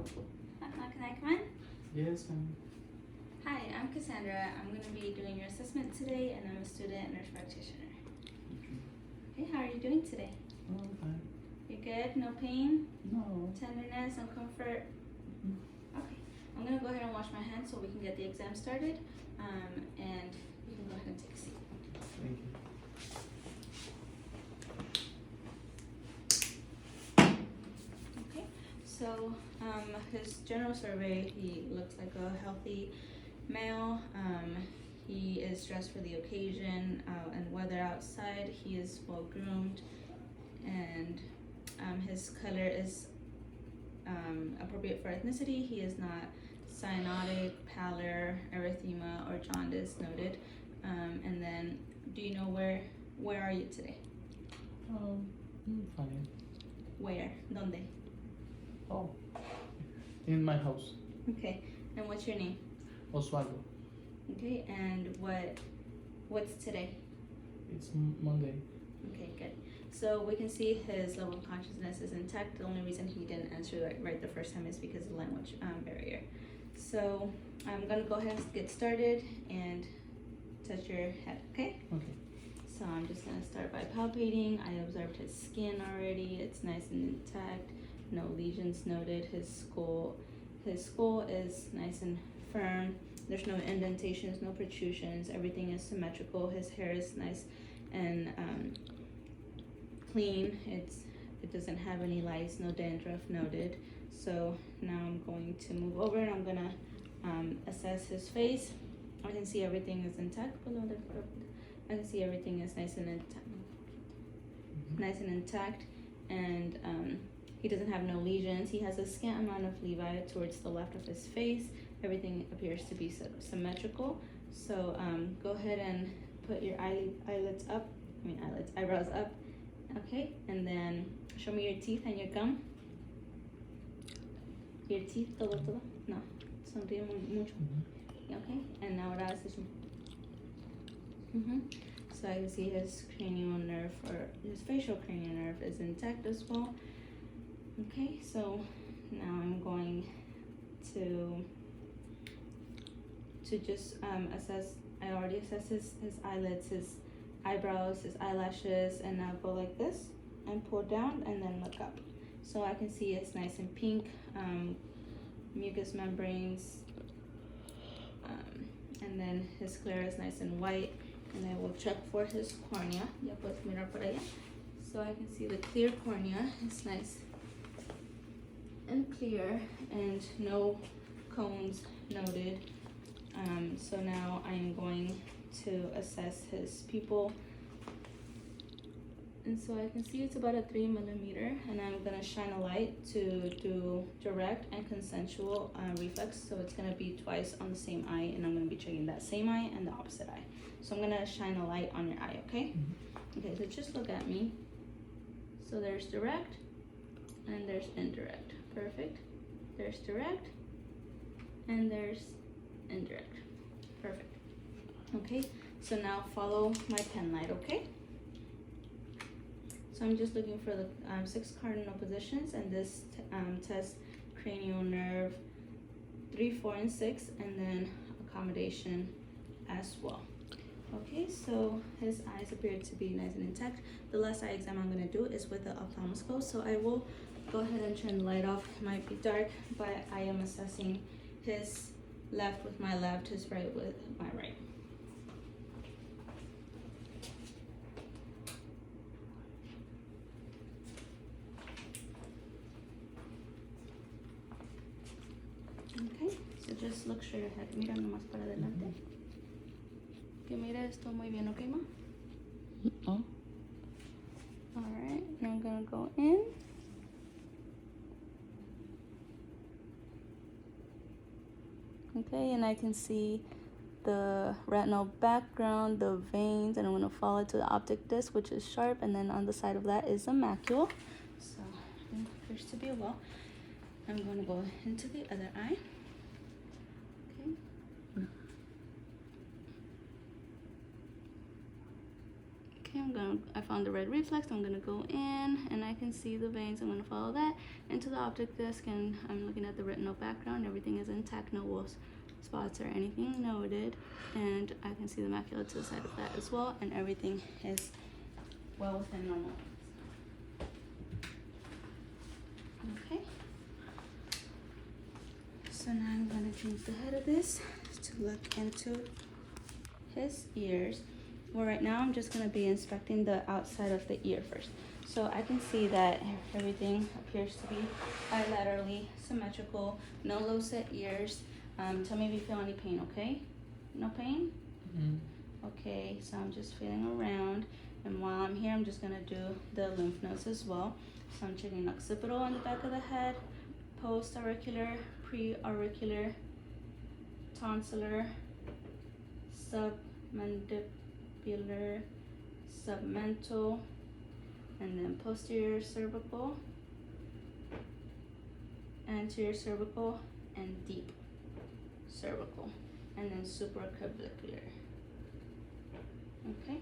Can I come in? Yes, Hi, I'm Cassandra. I'm going to be doing your assessment today, and I'm a student nurse practitioner. Okay, how are you doing today? oh, fine. You good? No pain? No. Tenderness? No comfort? Okay. I'm going to go ahead and wash my hands so we can get the exam started. And you can go ahead and take a seat. Thank you. Okay. So, his general survey, he looks like a healthy male. He is dressed for the occasion and weather outside. He is well groomed, and his color is appropriate for ethnicity. He is not cyanotic, pallor, erythema, or jaundice noted. And then, do you know where are you today? Fine. Where? ¿Dónde? Oh, in my house. Okay. And what's your name? Osvaldo. Okay. And what's today? It's Monday. Okay, good. So we can see his level of consciousness is intact. The only reason he didn't answer right the first time is because of language barrier. So I'm gonna go ahead and get started and touch your head, okay? Okay. So I'm just gonna start by palpating. I observed his skin already. It's nice and intact. No lesions noted. His skull is nice and firm. There's no indentations, no protrusions. Everything is symmetrical. His hair is nice and clean. It doesn't have any lice, no dandruff noted. So now I'm going to move over and I'm gonna assess his face. I can see everything is intact below the. I can see everything is nice and intact, and he doesn't have no lesions. He has a scant amount of levi towards the left of his face. Everything appears to be symmetrical. So go ahead and put your eyebrows up. Okay, and then show me your teeth and your gum. Your teeth, todo. No, sonríe mucho. Okay, and now ahora haces. So I can see his cranial nerve, or his facial cranial nerve, is intact as well. Okay, so now I'm going to just assess. I already assessed his eyelids, his eyebrows, his eyelashes, and now go like this and pull down and then look up. So I can see it's nice and pink, mucous membranes, and then his sclera is nice and white. And I will check for his cornea. Ya puedes mirar por allá. So I can see the clear cornea. It's nice and clear, and no cones noted. So now I'm going to assess his pupil. And so I can see it's about a 3 millimeter, and I'm gonna shine a light to do direct and consensual reflex. So it's gonna be twice on the same eye, and I'm gonna be checking that same eye and the opposite eye. So I'm gonna shine a light on your eye, okay? Okay, so just look at me. So there's direct and there's indirect. Perfect. There's direct and there's indirect. Perfect. Okay, so now follow my pen light, okay? So I'm just looking for the 6 cardinal positions, and this tests cranial nerve 3, 4, and 6, and then accommodation as well. Okay, so his eyes appear to be nice and intact. The last eye exam I'm going to do is with the ophthalmoscope, so I will go ahead and turn the light off. It might be dark, but I am assessing his left with my left, his right with my right. Okay, so just look straight ahead. Mira nomás para adelante. Que mire esto muy bien, okay, ma? Oh. Alright, now I'm gonna go in. Okay, and I can see the retinal background, the veins, and I'm gonna follow it to the optic disc, which is sharp, and then on the side of that is a macule. So it appears to be well. I'm gonna go into the other eye. Okay, I'm gonna found the red reflex. I'm gonna go in and I can see the veins. I'm gonna follow that into the optic disc, and I'm looking at the retinal background. Everything is intact, no wolf spots or anything noted. And I can see the macula to the side of that as well, and everything is well within normal. Okay. So now I'm gonna change the head of this to look into his ears. Well, right now I'm just gonna be inspecting the outside of the ear first. So I can see that everything appears to be bilaterally symmetrical, no low set ears. Tell me if you feel any pain, okay? No pain? Okay, so I'm just feeling around, and while I'm here, I'm just gonna do the lymph nodes as well. So I'm checking occipital on the back of the head, post-auricular, pre-auricular, tonsillar, submandibular, submental, and then posterior cervical, anterior cervical, and deep cervical, and then supraclavicular. Okay,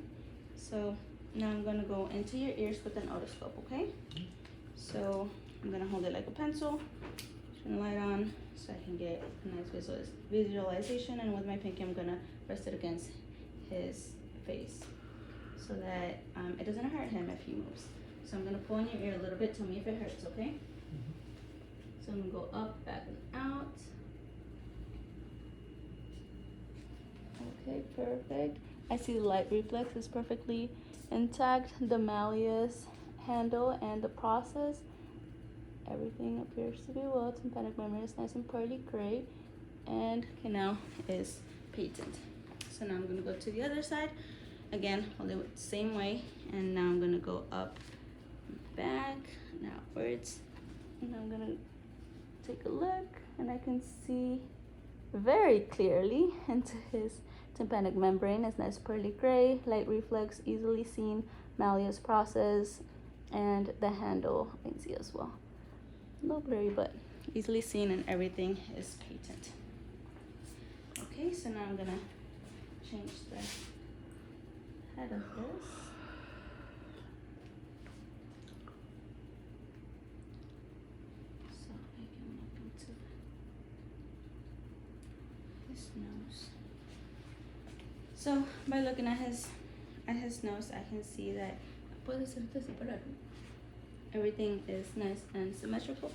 so now I'm gonna go into your ears with an otoscope, okay? So I'm gonna hold it like a pencil, turn the light on so I can get a nice visualization, and with my pinky I'm gonna rest it against his face so that it doesn't hurt him if he moves. So I'm gonna pull in your ear a little bit, tell me if it hurts, okay? So I'm gonna go up, back, and out. Okay, perfect. I see the light reflex is perfectly intact. The malleus handle and the process, everything appears to be well. Tympanic membrane is nice and pearly gray, and canal is patent. So now I'm gonna go to the other side. Again, hold it the same way, and now I'm gonna go up, back, and outwards. And I'm gonna take a look, and I can see very clearly into his tympanic membrane. It's nice pearly gray, light reflex, easily seen, malleus process, and the handle I can see as well. A little blurry, but easily seen, and everything is patent. Okay, so now I'm gonna change the head of this. So I can look into his nose. So by looking at his nose, I can see that everything is nice and symmetrical,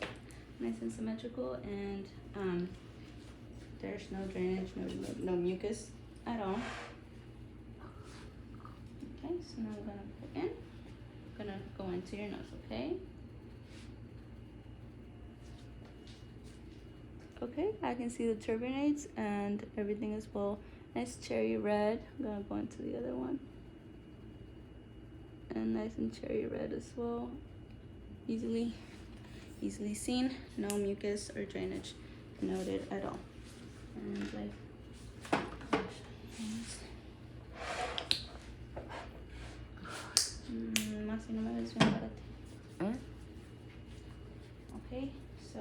and there's no drainage, no mucus at all. Okay, so now I'm gonna put in. I'm gonna go into your nose, okay? Okay, I can see the turbinates and everything as well. Nice cherry red. I'm gonna go into the other one. And nice and cherry red as well. Easily seen. No mucus or drainage noted at all. And like, más si no me ves bien, párate. Okay, so.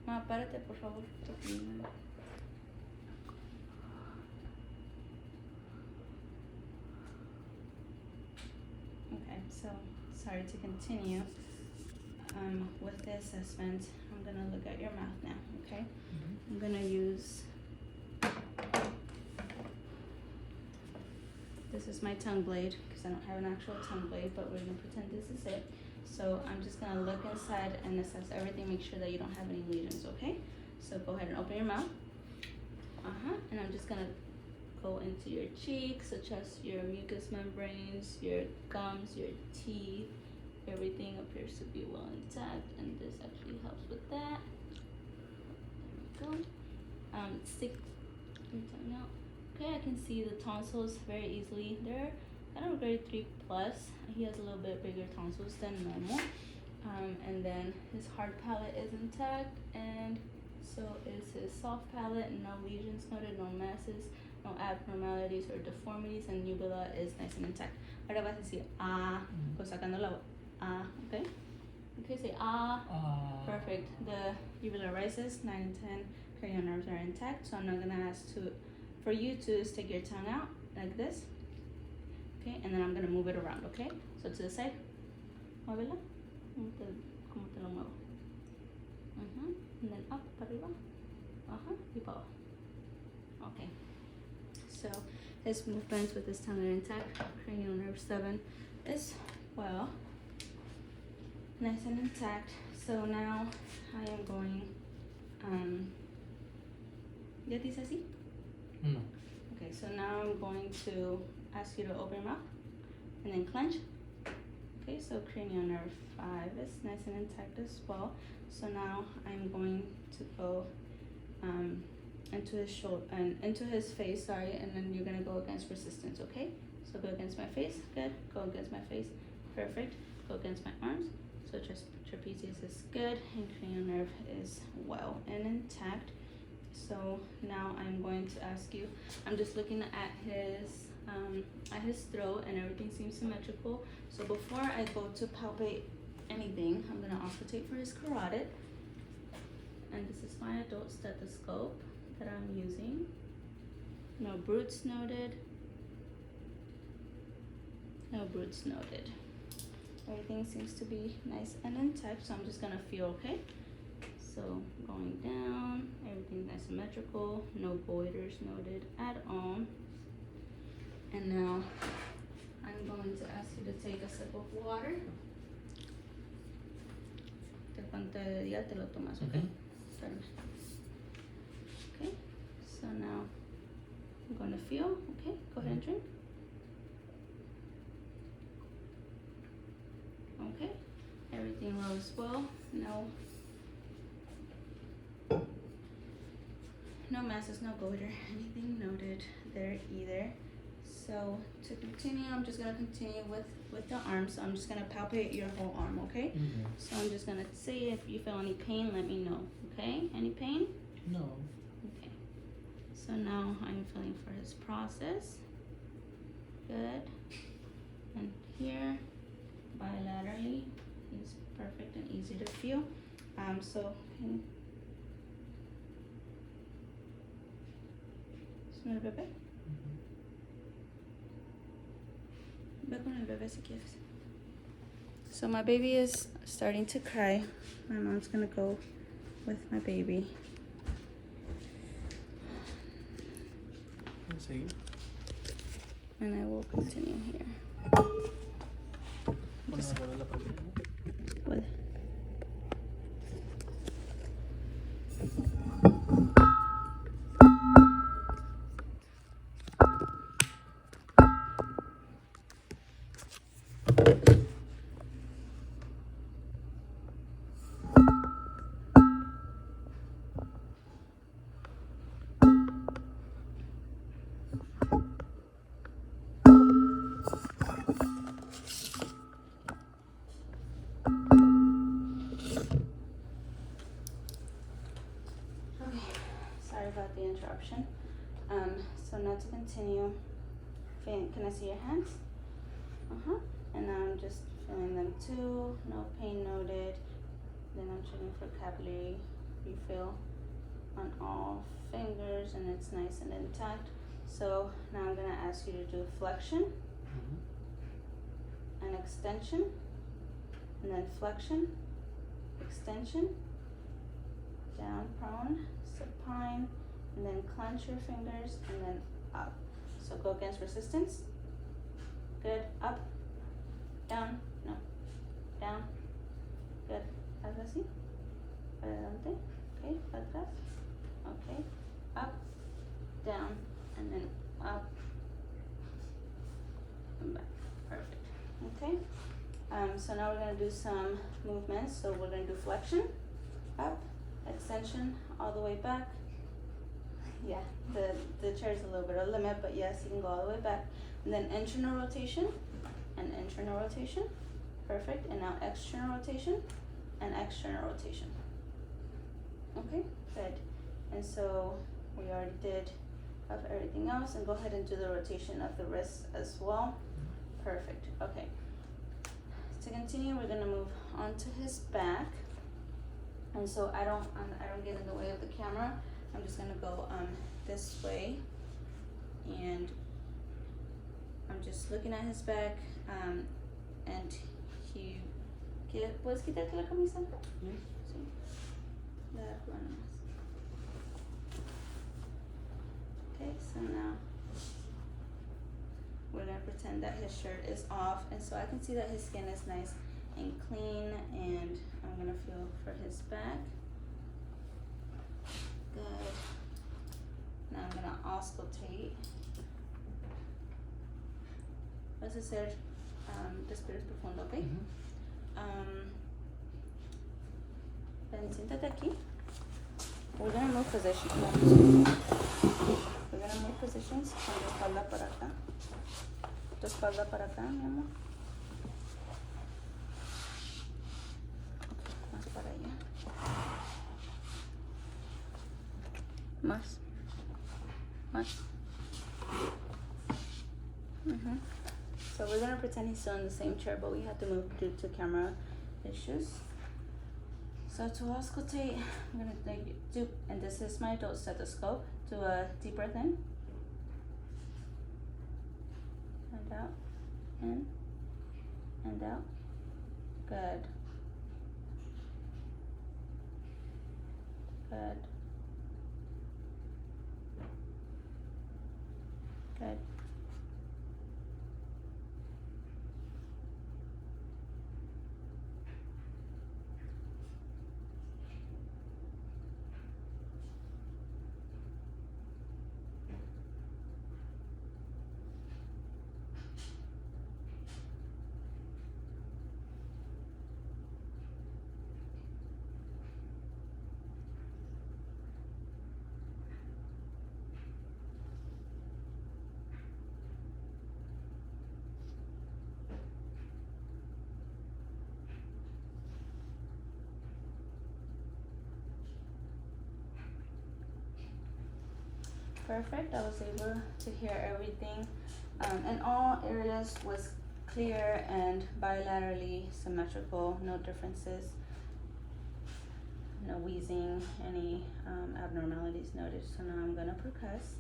Ma, párate, por favor. Okay, so sorry to continue with the assessment. I'm gonna look at your mouth now, okay? I'm gonna use, this is my tongue blade because I don't have an actual tongue blade, but we're gonna pretend this is it. So I'm just gonna look inside and assess everything, make sure that you don't have any lesions, okay? So go ahead and open your mouth. And I'm just gonna go into your cheeks, such as your mucous membranes, your gums, your teeth. Everything appears to be well intact, and this actually helps with that. There we go. Stick your tongue out. Okay, I can see the tonsils very easily. They're kind of grade 3 plus. He has a little bit bigger tonsils than normal. And then his hard palate is intact, and so is his soft palate. No lesions noted, no masses, no abnormalities or deformities, and uvula is nice and intact. Ahora vas a decir sacando la okay? Okay, say Perfect. The uvula rises, 9 and 10 cranial nerves are intact, so I'm not gonna ask to for you to stick your tongue out like this. Okay, and then I'm gonna move it around, okay? So to the side. Muévela. ¿Cómo te lo muevo? And then up, para arriba. Y para abajo. Okay. So his movements with his tongue are intact. Cranial nerve 7 is well, nice and intact. So now I am going. ¿Ya te hice así? No. Okay, so now I'm going to ask you to open your mouth and then clench. Okay, so cranial nerve 5 is nice and intact as well. So now I'm going to go into his shoulder and into his face, sorry, and then you're gonna go against resistance, okay? So go against my face, good. Go against my face, perfect. Go against my arms. So trapezius is good and cranial nerve is well and intact. So now I'm going to ask you, I'm just looking at his throat and everything seems symmetrical. So before I go to palpate anything, I'm gonna auscultate for his carotid. And this is my adult stethoscope that I'm using. No brutes noted. No brutes noted. Everything seems to be nice and intact, so I'm just gonna feel, okay? So going down, everything nice and symmetrical, no goiters noted at all. And now I'm going to ask you to take a sip of water. Cuando te diga te lo tomas, okay? Okay, so now I'm gonna feel, okay? Go ahead and drink. Okay, everything rolls well. No masses, no goiter, anything noted there either. So to continue, I'm just gonna continue with the arm. So I'm just gonna palpate your whole arm, okay? So I'm just gonna say if you feel any pain, let me know, okay? Any pain? No. Okay. So now I'm feeling for his process. Good. And here, bilaterally, is perfect and easy to feel. So ¿Suena el bebé? Ve con el bebé si quieres. So my baby is starting to cry. My mom's gonna go with my baby. Sí. And I will continue here. Bueno, ahora la parte. With about the interruption. So now to continue, can I see your hands? And now I'm just feeling them too. No pain noted. Then I'm checking for capillary refill on all fingers, and it's nice and intact. So now I'm gonna ask you to do flexion and extension, and then flexion, extension, down prone, supine, and then clench your fingers, and then up. So go against resistance. Good. Up, down, no, down. Good. Hazlo así. Para adelante. Okay. Para atrás. Okay. Up, down, and then up and back. Perfect. Okay. So now we're gonna do some movements. So we're gonna do flexion, up, extension, all the way back. Yeah, the chair is a little bit of a limit, but yes, you can go all the way back. And then internal rotation and internal rotation. Perfect. And now external rotation and external rotation. Okay, good. And so we already did of everything else, and go ahead and do the rotation of the wrists as well. Perfect. Okay. To continue, we're gonna move onto his back. And so I don't get in the way of the camera. I'm just gonna go this way. and I'm just looking at his back, and he, ¿puedes quitarte la camisa? Yes. Sí. La Juana más. Okay, so now we're gonna pretend that his shirt is off, and so I can see that his skin is nice and clean, and I'm gonna feel for his back. Good. Now I'm gonna auscultate. Vas a hacer respiros profundo, ¿ok? Ven, siéntate aquí. We're gonna move positions. We're gonna move positions con tu espalda para acá. Tu espalda para acá, mi amor. Más para allá. Más. Más. So we're gonna pretend he's still in the same chair, but we have to move due to camera issues. So to auscultate, I'm gonna do, and this is my adult stethoscope. Do a deep breath in. And out. In. And out. Good. Good. Good. Perfect. I was able to hear everything, and all areas was clear and bilaterally symmetrical. No differences, no wheezing, any abnormalities noted. So now I'm gonna percuss.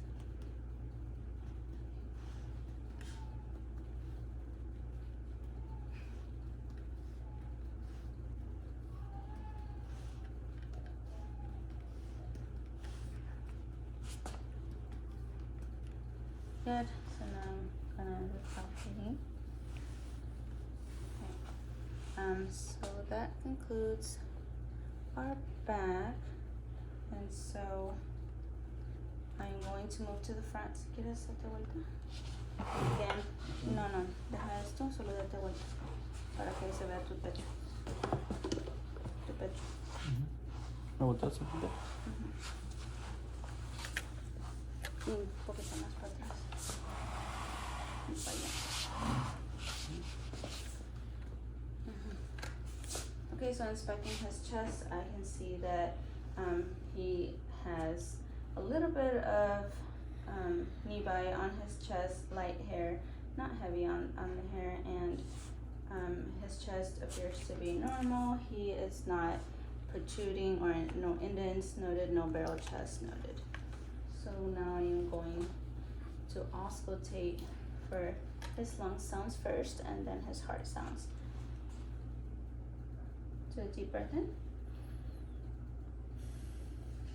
Good. So now I'm gonna do palpating. Okay. So that concludes our back, and so I'm going to move to the front. ¿Quieres darte vuelta? Again, no, deja esto, solo date vuelta para que se vea tu pecho. Tu pecho. ¿Me volteas a poquito? Y un poquito más para atrás. Y para allá. Okay, so inspecting his chest, I can see that he has a little bit of nevi on his chest, light hair, not heavy on the hair, and his chest appears to be normal. He is not protruding, or no indents noted, no barrel chest noted. So now I am going to auscultate for his lung sounds first, and then his heart sounds. Do a deep breath in.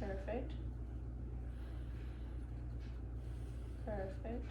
Perfect. Perfect.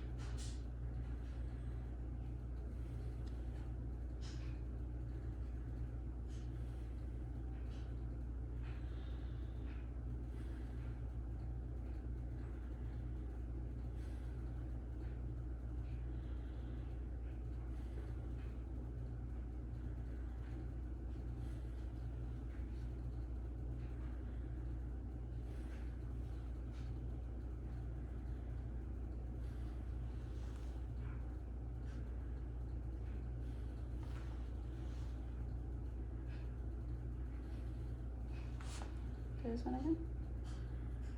Do this one again.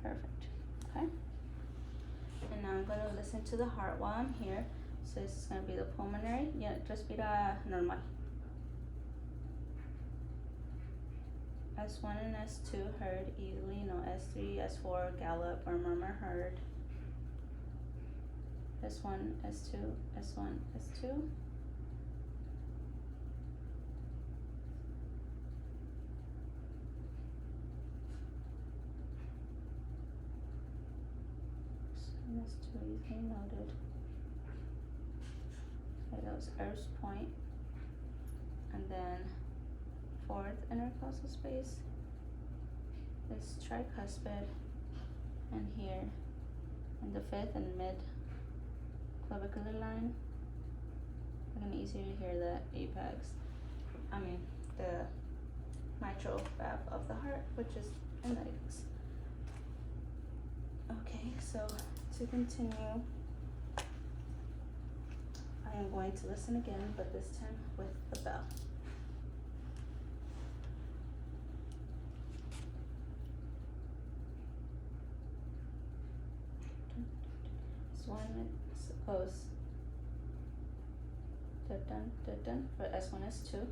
Perfect. Okay. And now I'm going to listen to the heart while I'm here. So this is going to be the pulmonary. Yeah, respira normal. S1 and S2 heard easily. No S3, S4 gallop or murmur heard. S1, S2, S1, S2. So S2 easily noted. Okay, that was Earth's point. And then fourth intercostal space is tricuspid, and here in the fifth and mid clavicular line, I can easily hear the apex, the mitral valve of the heart, which is in the apex. Okay, so to continue, I am going to listen again, but this time with the bell. This one goes dun dun dun for S1, S2.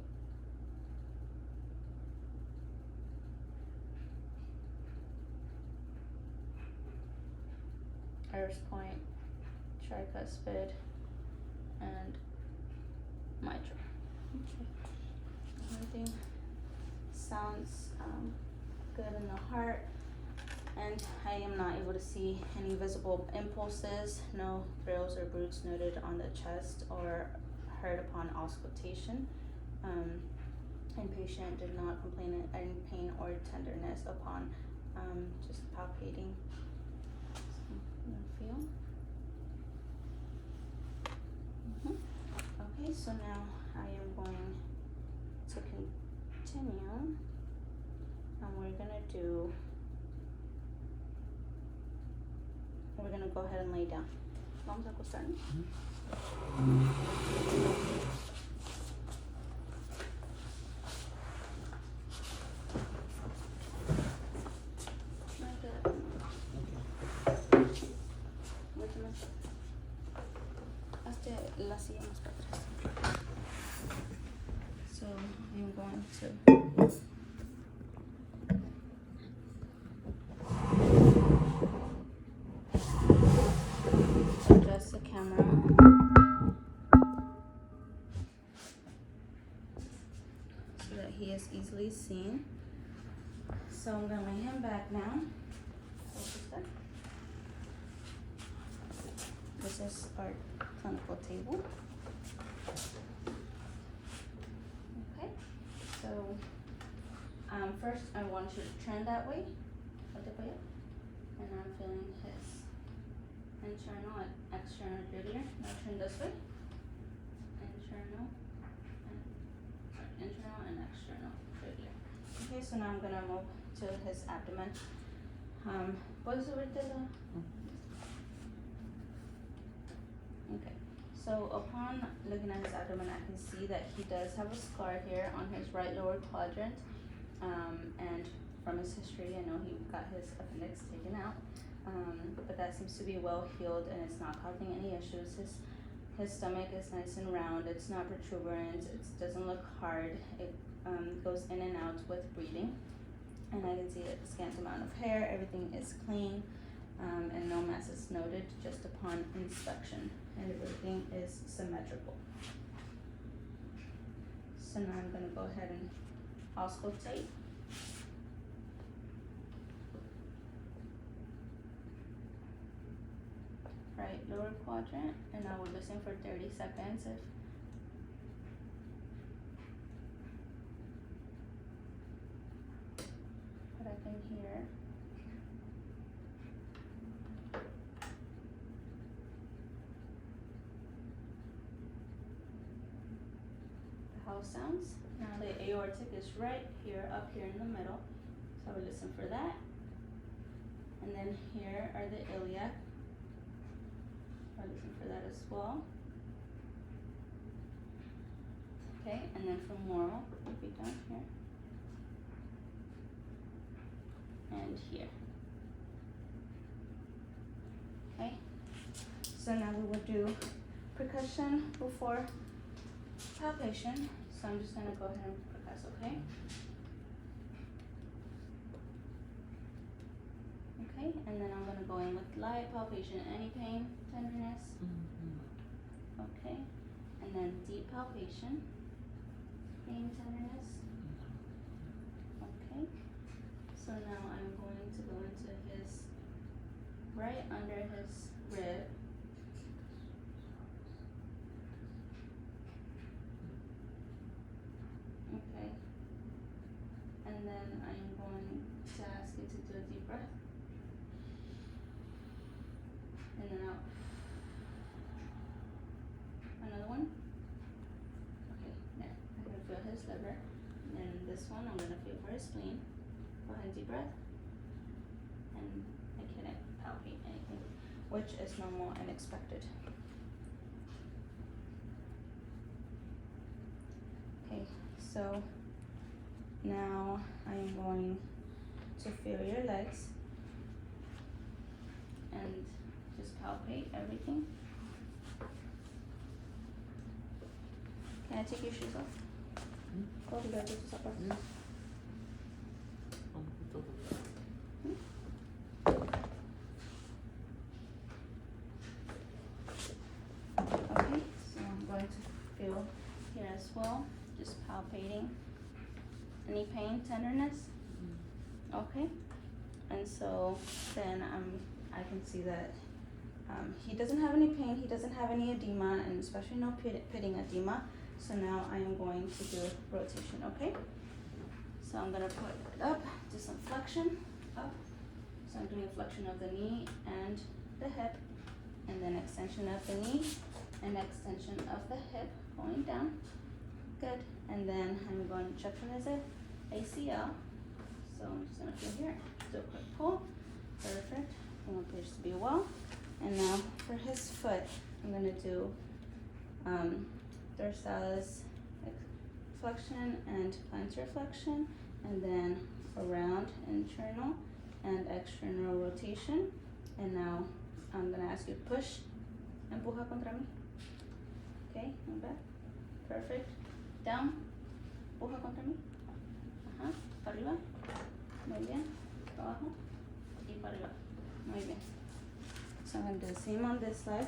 Iris point, tricuspid, and mitral. Okay. Everything sounds good in the heart, and I am not able to see any visible impulses, no thrills or bruits noted on the chest or heard upon auscultation. Inpatient did not complain of any pain or tenderness upon just palpating. So I'm gonna feel. Okay, so now I am going to continue, and we're gonna go ahead and lay down. Vamos a acostarnos. Hazte la silla más para atrás. So I'm going to adjust the camera so that he is easily seen. So I'm gonna lay him back now. This is our clinical table. Okay, so first I want you to turn that way, and I'm feeling his internal and external trachea. Now turn this way, internal and external trachea. Okay, so now I'm gonna move to his abdomen. ¿Puedes subirte la? Okay, so upon looking at his abdomen, I can see that he does have a scar here on his right lower quadrant, and from his history, I know he got his appendix taken out, but that seems to be well healed and it's not causing any issues. His stomach is nice and round, it's not protuberant, it doesn't look hard, it goes in and out with breathing, and I can see a scant amount of hair, everything is clean, and no masses noted just upon inspection, and everything is symmetrical. So now I'm gonna go ahead and auscultate. Right lower quadrant, and I will listen for 30 seconds if what I can hear. The house sounds. Now the aortic is right here, up here in the middle. So I will listen for that. And then here are the iliac. I'll listen for that as well. Okay, and then femoral would be down here. And here. Okay, so now we will do percussion before palpation. So I'm just gonna go ahead and percuss, okay? Okay, and then I'm gonna go in with light palpation. Any pain, tenderness? Okay, and then deep palpation. Pain, tenderness? Okay, so now I'm going to go into his, right under his rib. Okay, and then I'm going to ask you to do a deep breath. In and out. Another one. Okay, there. I'm gonna feel his liver. And then this one, I'm gonna feel for his spleen. Go ahead, deep breath. And I couldn't palpate anything, which is normal and expected. Okay, so now I'm going to feel your legs and just palpate everything. Can I take your shoes off? Go to bed, tus zapatos. Okay, so I'm going to feel here as well, just palpating. Any pain, tenderness? Okay, and so then I can see that he doesn't have any pain, he doesn't have any edema, and especially no pitting edema. So now I am going to do rotation, okay? So I'm gonna put it up, do some flexion, up. So I'm doing a flexion of the knee and the hip, and then extension of the knee and extension of the hip, going down. Good, and then I'm going to check for his ACL. So I'm just gonna feel here, do a quick pull, perfect. It appears to be well. And now for his foot, I'm gonna do dorsalis flexion and plantar flexion, and then around internal and external rotation. And now I'm gonna ask you to push, empuja contra mí. Okay, and back, perfect. Down, empuja contra mí. Ajá, para arriba, muy bien, para abajo y para arriba, muy bien. So I'm gonna do the same on this side.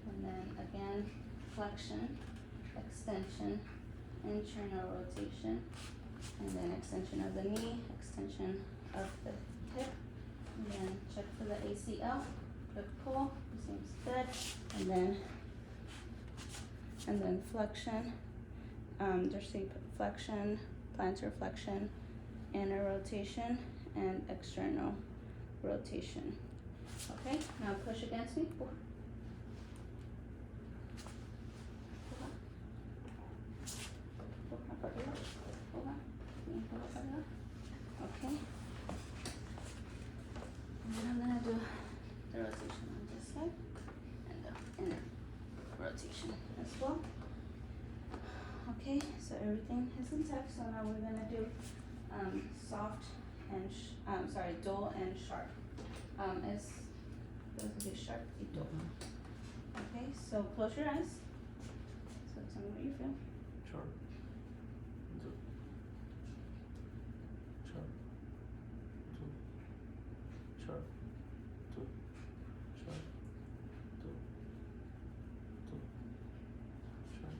And then again, flexion, extension, internal rotation, and then extension of the knee, extension of the hip, and then check for the ACL, quick pull, seems good, and then flexion, dorsal flexion, plantar flexion, inner rotation, and external rotation. Okay, now push against me. Pull. Okay. And then I'm gonna do the rotation on this side and the inner rotation as well. Okay, so everything is intact. So now we're gonna do soft and dull and sharp. It's going to be sharp y dull. Okay, so close your eyes. So tell me what you feel. Sharp. Dull. Sharp. Dull. Sharp. Dull. Sharp. Dull. Dull. Sharp.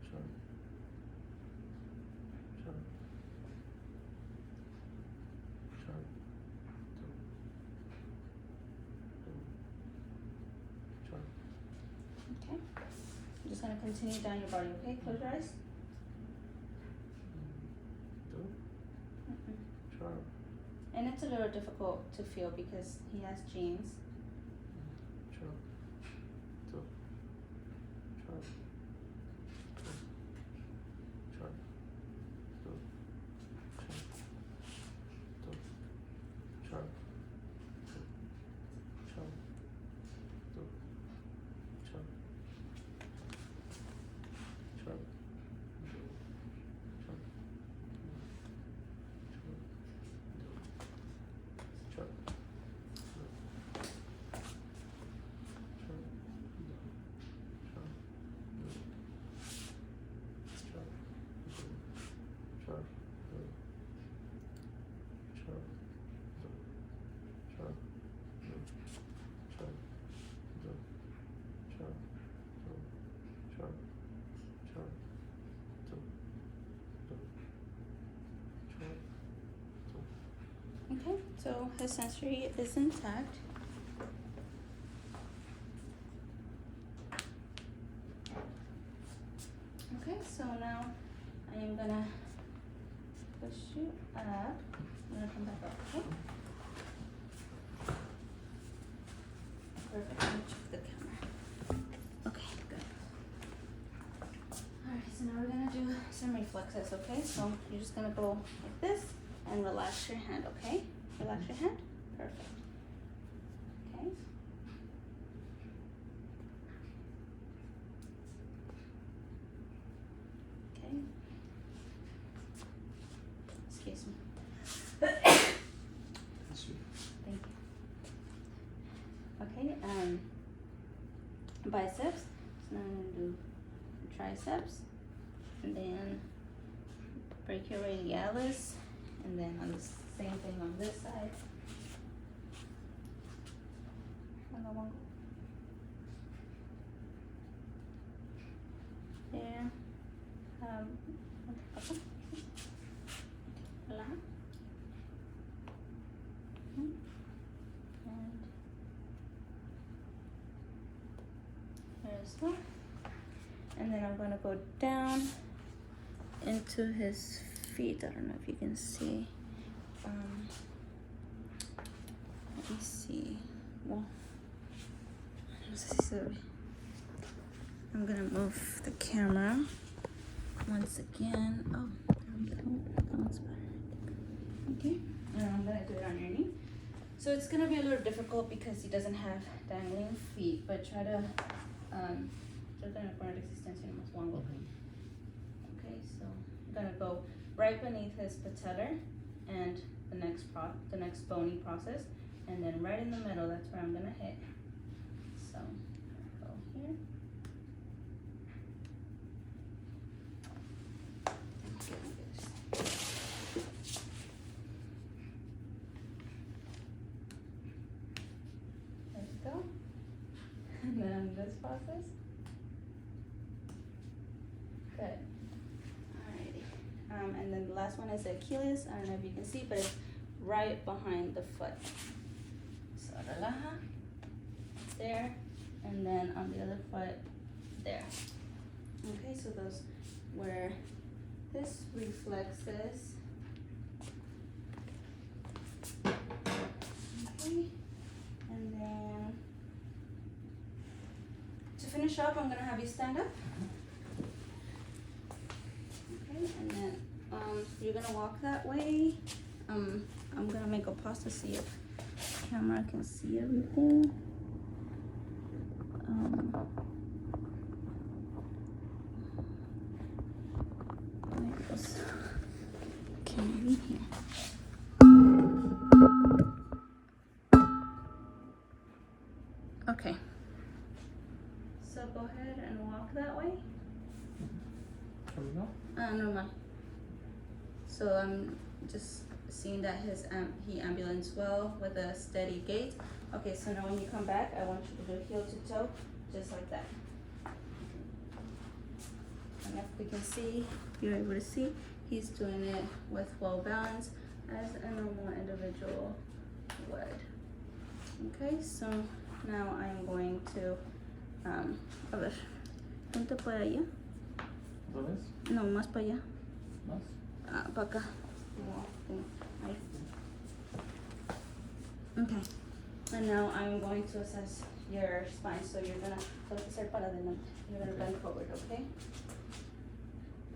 Sharp. Sharp. Sharp. Dull. Dull. Sharp. Okay. I'm just gonna continue down your body, okay? Close your eyes. Dull. Sharp. And it's a little difficult to feel because he has jeans. Sharp. Dull. Sharp. Dull. Sharp. Dull. Sharp. Dull. Sharp. Dull. Sharp. Dull. Sharp. Sharp. Dull. Sharp. Sharp. Dull. Sharp. So his sensory is intact. Okay, so now I am gonna push you up. I'm gonna come back up, okay? Perfect, let me check the camera. Okay, good. Alright, so now we're gonna do some reflexes, okay? So you're just gonna go like this and relax your hand, okay? Relax your hand, perfect. Okay. Okay. Excuse me. That's you. Thank you. Okay, biceps. So now I'm gonna do triceps, and then brachioradialis, and then on the same thing on this side. There. Okay. Relax. And there as well. And then I'm gonna go down into his feet. I don't know if you can see. Let me see. Well, no sé si se ve. I'm gonna move the camera once again. Oh, there we go. That looks better. Okay, and I'm gonna do it on your knee. So it's gonna be a little difficult because he doesn't have dangling feet, but try to trata de poner existencia nomás one go. Okay, so I'm gonna go right beneath his patellar and the next bony process, and then right in the middle, that's where I'm gonna hit. So go here. There we go. And then this process. Good. Alrighty. And then the last one is the Achilles. I don't know if you can see, but it's right behind the foot. So relaja. There. And then on the other foot, there. Okay, so those were this reflexes. Okay. And then to finish up, I'm gonna have you stand up. Okay, and then you're gonna walk that way. I'm gonna make a pause to see if the camera can see everything. There's camera in here. Okay. So go ahead and walk that way. Normal. So I'm just seeing that he ambulance well with a steady gait. Okay, so now when you come back, I want you to do heel to toe, just like that. And if we can see, you're able to see, he's doing it with well balance as a normal individual would. Okay, so now I'm going to, a ver, ponte por allá. ¿Otra vez? No, más para allá. ¿Más? Para acá. Ahí. Okay. And now I'm going to assess your spine. So you're gonna hacer para adelante. You're gonna bend forward, okay?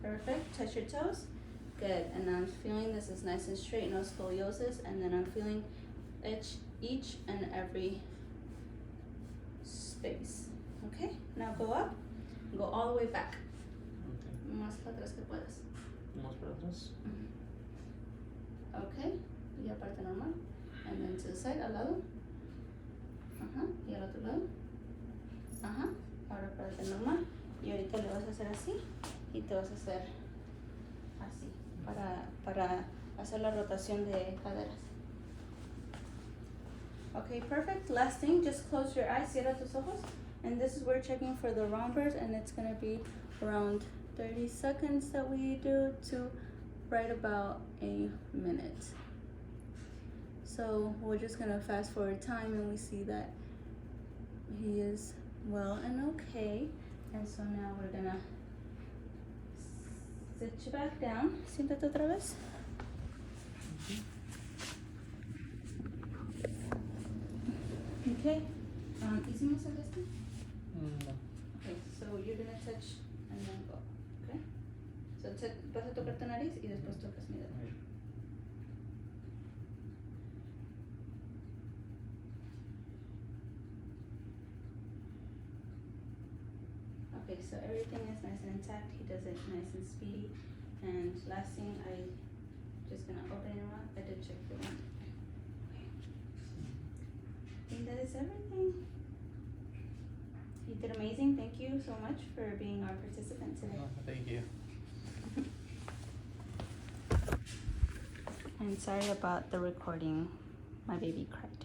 Perfect. Touch your toes. Good. And I'm feeling this is nice and straight, no scoliosis. And then I'm feeling each and every space. Okay? Now go up. Go all the way back. Okay. Más para atrás que puedas. Más para atrás. Okay. Y la parte normal. And then to the side, al lado. Ajá. Y al otro lado. Ajá. Ahora parte normal. Y ahorita le vas a hacer así. Y te vas a hacer así. Para hacer la rotación de caderas. Okay, perfect. Last thing, just close your eyes. Cierra tus ojos. And this is we're checking for the rompers, and it's gonna be around 30 seconds that we do to right about a minute. So we're just gonna fast forward time and we see that he is well and okay. And so now we're gonna sit you back down. Siéntate otra vez. Okay. ¿Hicimos el este? No. Okay, so you're gonna touch and then go. Okay? So vas a tocar tu nariz y después tocas mi dedo. Ahí. Okay, so everything is nice and intact. He does it nice and speedy. And last thing, I just gonna open your mouth. I did check for that. Okay. I think that is everything. You did amazing. Thank you so much for being our participant today. No, thank you. I'm sorry about the recording. My baby cried.